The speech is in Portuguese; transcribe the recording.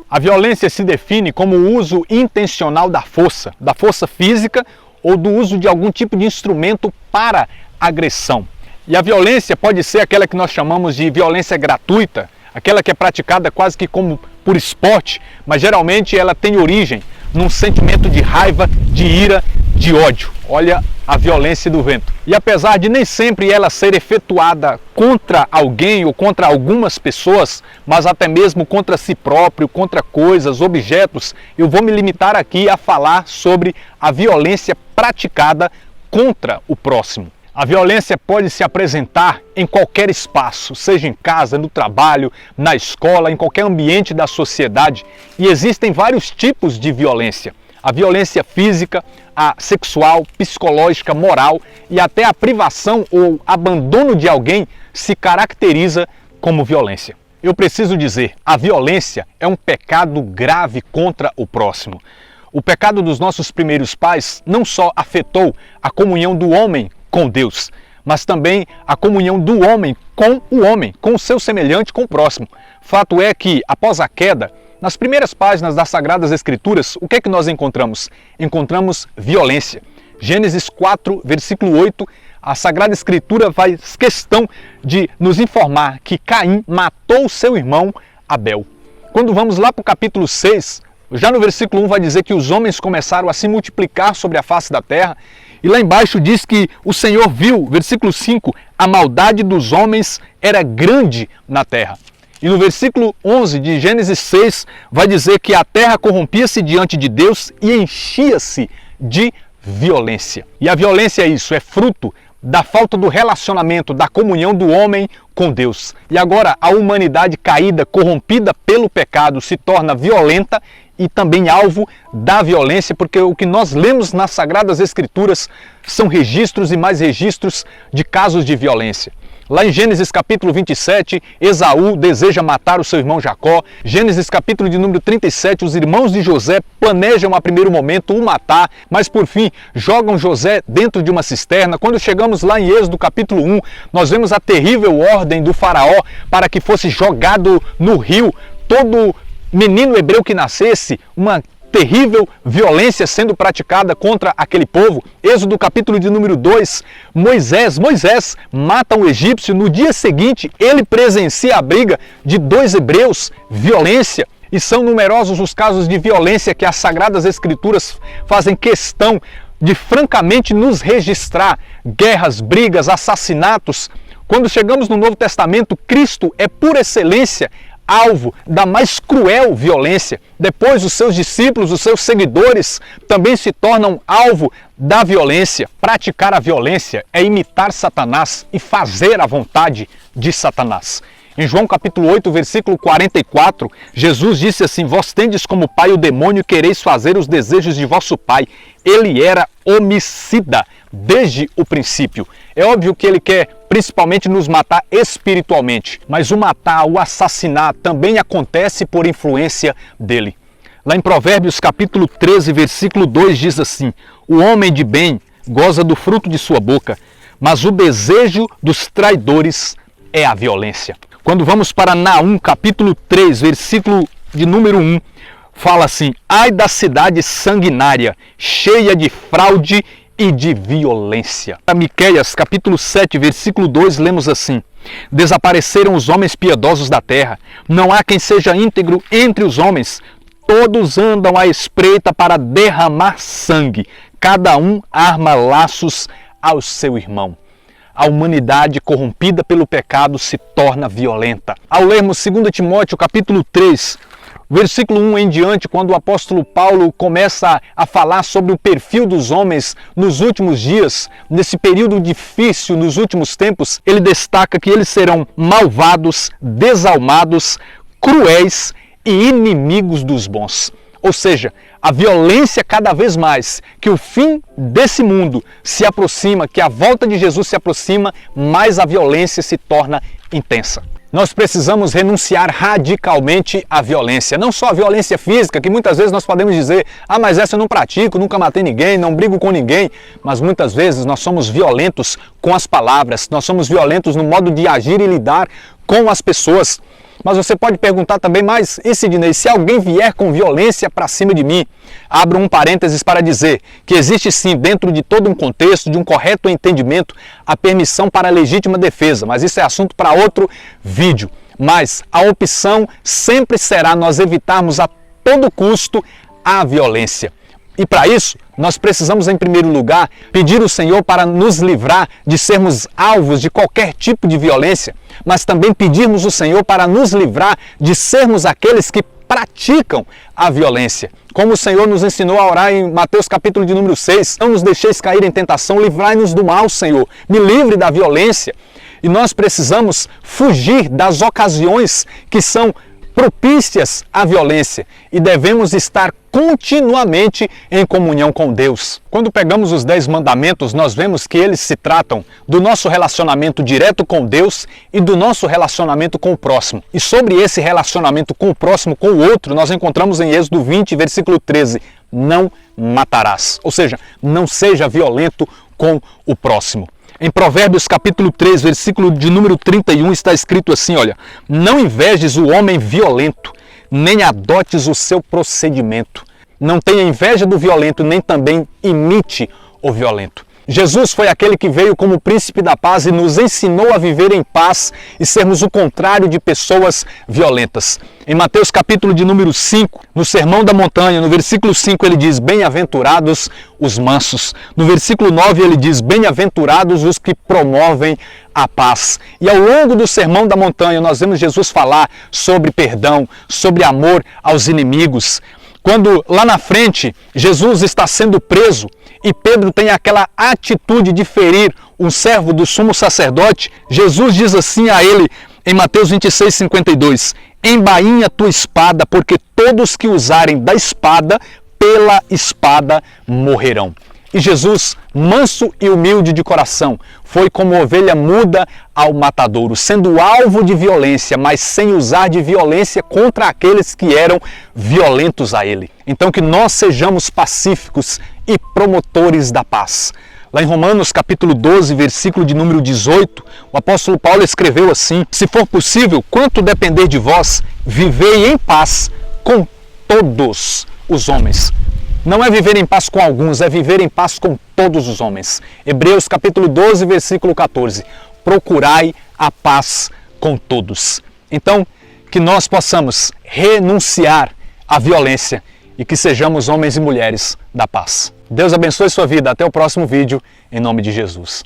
A violência se define como o uso intencional da força física ou do uso de algum tipo de instrumento para agressão. E a violência pode ser aquela que nós chamamos de violência gratuita, aquela que é praticada quase que como por esporte, mas geralmente ela tem origem num sentimento de raiva, de ira, de ódio. Olha a violência do vento. E apesar de nem sempre ela ser efetuada contra alguém ou contra algumas pessoas, mas até mesmo contra si próprio, contra coisas, objetos, eu vou me limitar aqui a falar sobre a violência praticada contra o próximo. A violência pode se apresentar em qualquer espaço, seja em casa, no trabalho, na escola, em qualquer ambiente da sociedade. E existem vários tipos de violência. A violência física, a sexual, psicológica, moral e até a privação ou abandono de alguém se caracteriza como violência. Eu preciso dizer, a violência é um pecado grave contra o próximo. O pecado dos nossos primeiros pais não só afetou a comunhão do homem com Deus, mas também a comunhão do homem, com o seu semelhante, com o próximo. Fato é que, após a queda, nas primeiras páginas das Sagradas Escrituras, o que é que nós encontramos? Encontramos violência. Gênesis 4, versículo 8, a Sagrada Escritura faz questão de nos informar que Caim matou seu irmão Abel. Quando vamos lá para o capítulo 6, já no versículo 1 vai dizer que os homens começaram a se multiplicar sobre a face da terra. E lá embaixo diz que o Senhor viu, versículo 5, a maldade dos homens era grande na terra. E no versículo 11 de Gênesis 6 vai dizer que a terra corrompia-se diante de Deus e enchia-se de violência. E a violência é isso, é fruto da falta do relacionamento, da comunhão do homem com Deus. E agora a humanidade caída, corrompida pelo pecado, se torna violenta e também alvo da violência, porque o que nós lemos nas Sagradas Escrituras são registros e mais registros de casos de violência. Lá em Gênesis capítulo 27, Esaú deseja matar o seu irmão Jacó. Gênesis capítulo de número 37, os irmãos de José planejam a primeiro momento o matar, mas por fim jogam José dentro de uma cisterna. Quando chegamos lá em Êxodo capítulo 1, nós vemos a terrível ordem do faraó para que fosse jogado no rio todo menino hebreu que nascesse, uma terrível violência sendo praticada contra aquele povo. Êxodo capítulo de número 2, Moisés mata um egípcio, no dia seguinte ele presencia a briga de 2 hebreus, violência. E são numerosos os casos de violência que as Sagradas Escrituras fazem questão de francamente nos registrar. Guerras, brigas, assassinatos. Quando chegamos no Novo Testamento, Cristo é por excelência alvo da mais cruel violência. Depois os seus discípulos, os seus seguidores também se tornam alvo da violência. Praticar a violência é imitar Satanás e fazer a vontade de Satanás. Em João capítulo 8, versículo 44, Jesus disse assim: vós tendes como pai o demônio e quereis fazer os desejos de vosso pai. Ele era homicida desde o princípio. É óbvio que ele quer principalmente nos matar espiritualmente, mas o matar, o assassinar também acontece por influência dele. Lá em Provérbios capítulo 13, versículo 2 diz assim: o homem de bem goza do fruto de sua boca, mas o desejo dos traidores é a violência. Quando vamos para Naum, capítulo 3, versículo de número 1, fala assim: ai da cidade sanguinária, cheia de fraude e de violência. Para Miqueias, capítulo 7, versículo 2, lemos assim: desapareceram os homens piedosos da terra, não há quem seja íntegro entre os homens, todos andam à espreita para derramar sangue, cada um arma laços ao seu irmão. A humanidade corrompida pelo pecado se torna violenta. Ao lermos 2 Timóteo capítulo 3, versículo 1 em diante, quando o apóstolo Paulo começa a falar sobre o perfil dos homens nos últimos dias, nesse período difícil, nos últimos tempos, ele destaca que eles serão malvados, desalmados, cruéis e inimigos dos bons. Ou seja, a violência cada vez mais que o fim desse mundo se aproxima, que a volta de Jesus se aproxima, mais a violência se torna intensa. Nós precisamos renunciar radicalmente à violência, não só a violência física, que muitas vezes nós podemos dizer: ah, mas essa eu não pratico, nunca matei ninguém, não brigo com ninguém, mas muitas vezes nós somos violentos com as palavras, nós somos violentos no modo de agir e lidar com as pessoas. Mas você pode perguntar também, mas e Sidney, se alguém vier com violência para cima de mim? Abro um parênteses para dizer que existe sim, dentro de todo um contexto, de um correto entendimento, a permissão para a legítima defesa, mas isso é assunto para outro vídeo. Mas a opção sempre será nós evitarmos a todo custo a violência. E para isso, nós precisamos, em primeiro lugar, pedir ao Senhor para nos livrar de sermos alvos de qualquer tipo de violência, mas também pedirmos ao Senhor para nos livrar de sermos aqueles que praticam a violência. Como o Senhor nos ensinou a orar em Mateus capítulo de número 6, não nos deixeis cair em tentação, livrai-nos do mal, Senhor, me livre da violência. E nós precisamos fugir das ocasiões que são propícias à violência e devemos estar continuamente em comunhão com Deus. Quando pegamos os 10 mandamentos, nós vemos que eles se tratam do nosso relacionamento direto com Deus e do nosso relacionamento com o próximo. E sobre esse relacionamento com o próximo, com o outro, nós encontramos em Êxodo 20, versículo 13, não matarás. Ou seja, não seja violento com o próximo. Em Provérbios capítulo 3, versículo de número 31, está escrito assim, olha, não invejes o homem violento, nem adotes o seu procedimento. Não tenha inveja do violento, nem também imite o violento. Jesus foi aquele que veio como príncipe da paz e nos ensinou a viver em paz e sermos o contrário de pessoas violentas. Em Mateus capítulo de número 5, no Sermão da Montanha, no versículo 5 ele diz, bem-aventurados os mansos. No versículo 9 ele diz, bem-aventurados os que promovem a paz. E ao longo do Sermão da Montanha nós vemos Jesus falar sobre perdão, sobre amor aos inimigos. Quando lá na frente Jesus está sendo preso e Pedro tem aquela atitude de ferir um servo do sumo sacerdote, Jesus diz assim a ele em Mateus 26, 52, embainha tua espada, porque todos que usarem da espada, pela espada morrerão. E Jesus, manso e humilde de coração, foi como ovelha muda ao matadouro, sendo alvo de violência, mas sem usar de violência contra aqueles que eram violentos a ele. Então que nós sejamos pacíficos e promotores da paz. Lá em Romanos capítulo 12, versículo de número 18, o apóstolo Paulo escreveu assim, se for possível, quanto depender de vós, vivei em paz com todos os homens. Não é viver em paz com alguns, é viver em paz com todos os homens. Hebreus capítulo 12, versículo 14. Procurai a paz com todos. Então, que nós possamos renunciar à violência e que sejamos homens e mulheres da paz. Deus abençoe sua vida. Até o próximo vídeo, em nome de Jesus.